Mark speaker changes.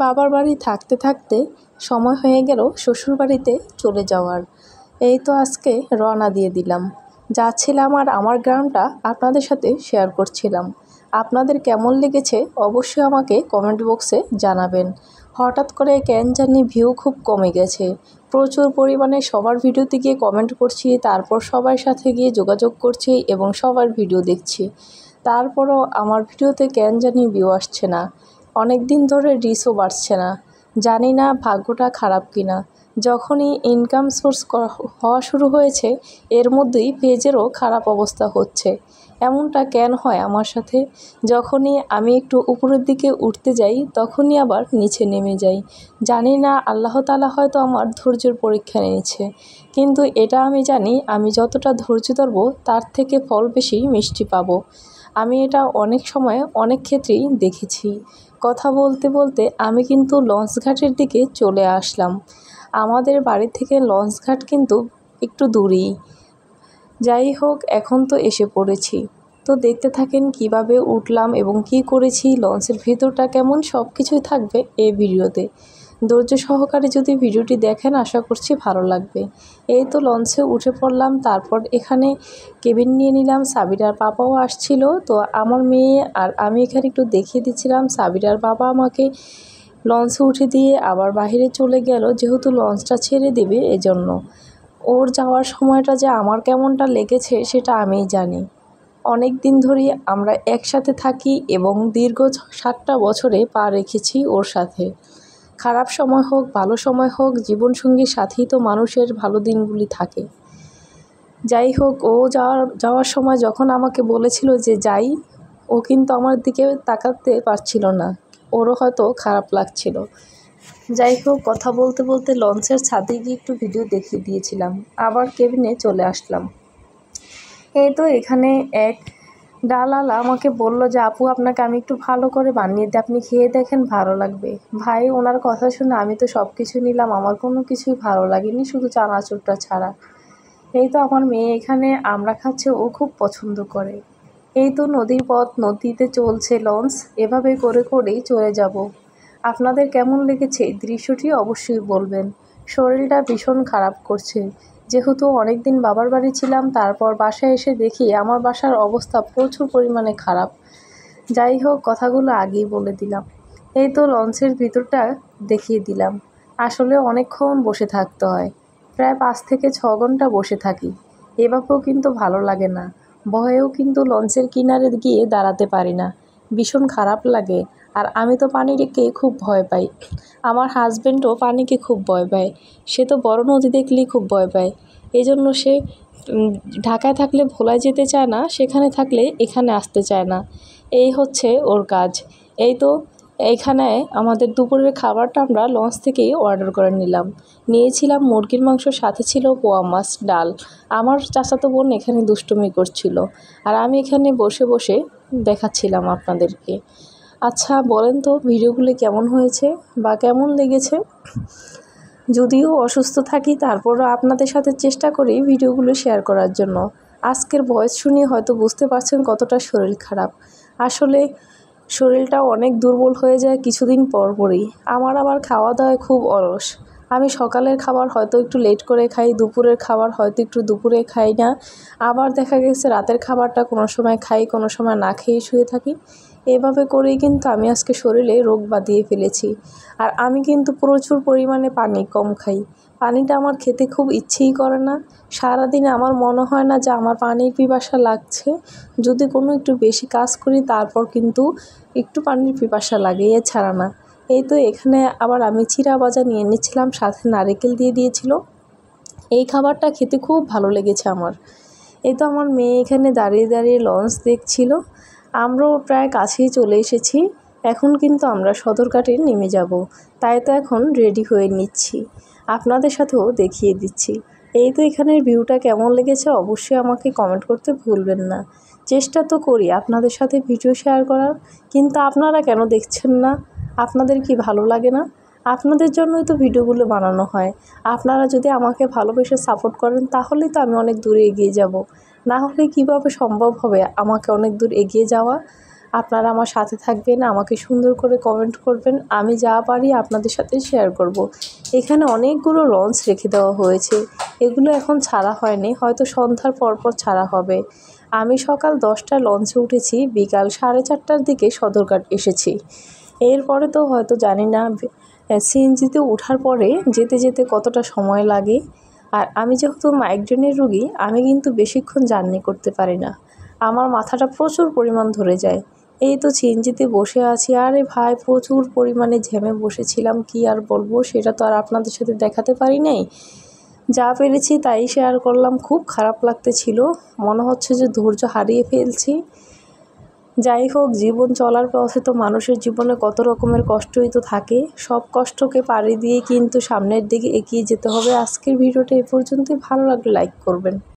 Speaker 1: বাবার বাড়ি থাকতে থাকতে সময় হয়ে গেল শ্বশুর বাড়িতে চলে যাওয়ার। এই তো আজকে রওনা দিয়ে দিলাম। যাচ্ছিলাম আর আমার গ্রামটা আপনাদের সাথে শেয়ার করছিলাম। আপনাদের কেমন লেগেছে অবশ্যই আমাকে কমেন্ট বক্সে জানাবেন। হঠাৎ করে কেন জানি ভিউ খুব কমে গেছে। প্রচুর পরিমাণে সবার ভিডিওতে গিয়ে কমেন্ট করছি, তারপর সবার সাথে গিয়ে যোগাযোগ করছি এবং সবার ভিডিও দেখছি। তারপরও আমার ভিডিওতে কেন জানি ভিউ আসছে না। অনেক দিন ধরে রিচও বাড়ছে না। জানি না ভাগ্যটা খারাপ কিনা। যখনই ইনকাম সোর্স হওয়া শুরু হয়েছে এর মধ্যেই পেজেরও খারাপ অবস্থা হচ্ছে। এমনটা কেন হয় আমার সাথে? যখনই আমি একটু উপরের দিকে উঠতে যাই তখনই আবার নিচে নেমে যাই। জানি না আল্লাহ তাআলা হয়তো আমার ধৈর্যের পরীক্ষা নিয়েছে, কিন্তু এটা আমি জানি আমি যতটা ধৈর্য ধরব তার থেকে ফল বেশি মিষ্টি পাবো। আমি এটা অনেক সময় অনেক ক্ষেত্রেই দেখেছি। কথা বলতে বলতে আমি কিন্তু লঞ্চঘাটের দিকে চলে আসলাম। আমাদের বাড়ি থেকে লঞ্চঘাট কিন্তু একটু দূরেই। যাই হোক, এখন তো এসে পড়েছি। তো দেখতে থাকেন কিভাবে উঠলাম এবং কি করেছি, লঞ্চের ভিতরটা কেমন, সব কিছুই থাকবে এই ভিডিওতে। ধৈর্য সহকারে যদি ভিডিওটি দেখেন আশা করছি ভালো লাগবে। এই তো লঞ্চে উঠে পড়লাম, তারপর এখানে কেবিন নিয়ে নিলাম। সাবিরার বাবাও আসছিল, তো আমার মেয়ে আর আমি এখানে একটু দেখিয়ে দিচ্ছিলাম। সাবিরার বাবা আমাকে লঞ্চে উঠে দিয়ে আবার বাইরে চলে গেল, যেহেতু লঞ্চটা ছেড়ে দেবে এজন্য। ওর যাওয়ার সময়টা যে আমার কেমনটা লেগেছে সেটা আমিই জানি। অনেক দিন ধরেই আমরা একসাথে থাকি এবং দীর্ঘ 7টা বছরে পা রেখেছি ওর সাথে। খারাপ সময় হোক ভালো সময় হোক, জীবনসঙ্গীর সাথেই তো মানুষের ভালো দিনগুলি থাকে। যাই হোক, ও যাওয়ার সময় যখন আমাকে বলেছিল যে যাই, ও কিন্তু আমার দিকে তাকাতে পারছিল না। ওরও হয়তো খারাপ লাগছিল। যাই হোক, কথা বলতে বলতে লঞ্চের ছাদে গিয়ে একটু ভিডিও দেখিয়ে দিয়েছিলাম, আবার কেবিনে চলে আসলাম। এই তো এখানে এক ডালাল আমাকে বলল যে আপু আপনাকে আমি একটু ভালো করে বানিয়ে দিই, আপনি খেয়ে দেখেন ভালো লাগবে। ভাই, ওনার কথা শুনে আমি তো সব কিছু নিলাম, আমার কোনো কিছুই ভালো লাগেনি, শুধু চানাচুরটা ছাড়া। এই তো আমার মেয়ে এখানে আমরা খাচ্ছে, ও খুব পছন্দ করে। এই তো নদীর পথ, নদীতে চলছে লঞ্চ, এভাবে করে করেই চলে যাব। আপনাদের কেমন লেগেছে দৃশ্যটি অবশ্যই বলবেন। শরীরটা ভীষণ খারাপ করছে, যেহেতু অনেক দিন বাবার বাড়ি ছিলাম, তারপর বাসায় এসে দেখি আমার বাসার অবস্থা প্রচুর পরিমাণে খারাপ। যাই হোক, কথাগুলো আগেই বলে দিলাম। এই তো লঞ্চের ভিতরটা দেখিয়ে দিলাম। আসলে অনেকক্ষণ বসে থাকতে হয়, প্রায় 5 থেকে 6 ঘন্টা বসে থাকি। এভাবেও কিন্তু ভালো লাগে না, ভয়েও কিন্তু লঞ্চের কিনারে গিয়ে দাঁড়াতে পারি না, ভীষণ খারাপ লাগে। আর আমি তো পানিকে খুব ভয় পাই। আমার হাজব্যান্ডও পানিকে খুব ভয় পায়। সে তো বড় নদী দেখলেই খুব ভয় পায়। এই জন্য সে ঢাকায় থাকলে ভোলায় যেতে চায় না, সেখানে থাকলে এখানে আসতে চায় না। এই হচ্ছে ওর কাজ। এই তো এইখানে আমাদের দুপুরের খাবারটা আমরা লঞ্চ থেকেই অর্ডার করে নিয়েছিলাম মুরগির মাংস, সাথে ছিল পোয়া মাছ, ডাল। আমার চাচাতো বোন এখানে দুষ্টুমি করছিল আর আমি এখানে বসে বসে দেখাচ্ছিলাম আপনাদেরকে। আচ্ছা বলেন তো ভিডিওগুলি কেমন হয়েছে বা কেমন লেগেছে? যদিও অসুস্থ থাকি, তারপরও আপনাদের সাথে চেষ্টা করি ভিডিওগুলো শেয়ার করার জন্য। আজকের ভয়েস শুনে হয়তো বুঝতে পারছেন কতটা শরীর খারাপ। আসলে শরীরটা অনেক দুর্বল হয়ে যায় কিছুদিন পরই। আমার আবার খাওয়া দাওয়ায় খুব অলস। আমি সকালের খাবার হয়তো একটু লেট করে খাই, দুপুরের খাবার হয়তো একটু দুপুরে খাই না, আবার দেখা গেছে রাতের খাবারটা কোনো সময় খাই, কোনো সময় না খেয়ে শুয়ে থাকি। এভাবে করেই কিন্তু আমি আজকে শরীরে রোগ বাঁধিয়ে ফেলেছি। আর আমি কিন্তু প্রচুর পরিমাণে পানি কম খাই। পানিটা আমার খেতে খুব ইচ্ছেই করে না। সারাদিনে আমার মনে হয় না যে আমার পানির পিপাসা লাগছে। যদি কোনো একটু বেশি কাজ করি তারপর কিন্তু একটু পানির পিপাসা লাগে, এছাড়া না। এই তো এখানে আবার আমি চিড়া ভাজা নিয়ে নিচ্ছিলাম, সাথে নারকেল দিয়ে দিয়েছিল। এই খাবারটা খেতে খুব ভালো লেগেছে আমার। এই তো আমার মেয়ে এখানে দাঁড়িয়ে দাঁড়িয়ে লঞ্চ দেখছিল। আমরাও প্রায় কাছেই চলে এসেছি। এখন কিন্তু আমরা সদরঘাটে নেমে যাব, তাই তো এখন রেডি হয়ে নিচ্ছি, আপনাদের সাথেও দেখিয়ে দিচ্ছি। এই তো এখানের ভিউটা কেমন লেগেছে অবশ্যই আমাকে কমেন্ট করতে ভুলবেন না। চেষ্টা তো করি আপনাদের সাথে ভিডিও শেয়ার করার, কিন্তু আপনারা কেন দেখছেন না? আপনাদের কি ভালো লাগে না? আপনাদের জন্যই তো ভিডিওগুলো বানানো হয়। আপনারা যদি আমাকে ভালোবেসে সাপোর্ট করেন তাহলেই তো আমি অনেক দূরে এগিয়ে যাব। না হলে কিভাবে সম্ভব হবে আমাকে অনেক দূর এগিয়ে যাওয়া? আপনারা আমার সাথে থাকবেন, আমাকে সুন্দর করে কমেন্ট করবেন, আমি যা পারি আপনাদের সাথে শেয়ার করব। এখানে অনেকগুলো লঞ্চ রেখে দেওয়া হয়েছে, এগুলো এখন ছাড়া হয়নি, হয়তো সন্ধ্যার পরপর ছাড়া হবে। আমি সকাল 10টায় লঞ্চে উঠেছি, বিকাল 4:30টার দিকে সদরঘাট এসেছি। এরপরে তো হয়তো জানি না সিএনজিতে ওঠার পরে যেতে যেতে কতটা সময় লাগে। আর আমি যেহেতু মাইগ্রেনের রোগী, আমি কিন্তু বেশিক্ষণ জার্নি করতে পারি না, আমার মাথাটা প্রচুর পরিমাণ ধরে যায়। এই তো সিএনজিতে বসে আছি, আরে ভাই প্রচুর পরিমাণে ঝেমে বসেছিলাম, কি আর বলবো, সেটা তো আর আপনাদের সাথে দেখাতে পারি নাই। যা পেরেছি তাই শেয়ার করলাম। খুব খারাপ লাগতেছিল, মনে হচ্ছে যে ধৈর্য হারিয়ে ফেলছি। যাই হোক, জীবন চলার পথে তো মানুষের জীবনে কত রকমের কষ্টই তো থাকে, সব কষ্টকে পাড়ি দিয়ে কিন্তু সামনের দিকে এগিয়ে যেতে হবে। আজকের ভিডিওটা এ পর্যন্তই, ভালো লাগলে লাইক করবেন।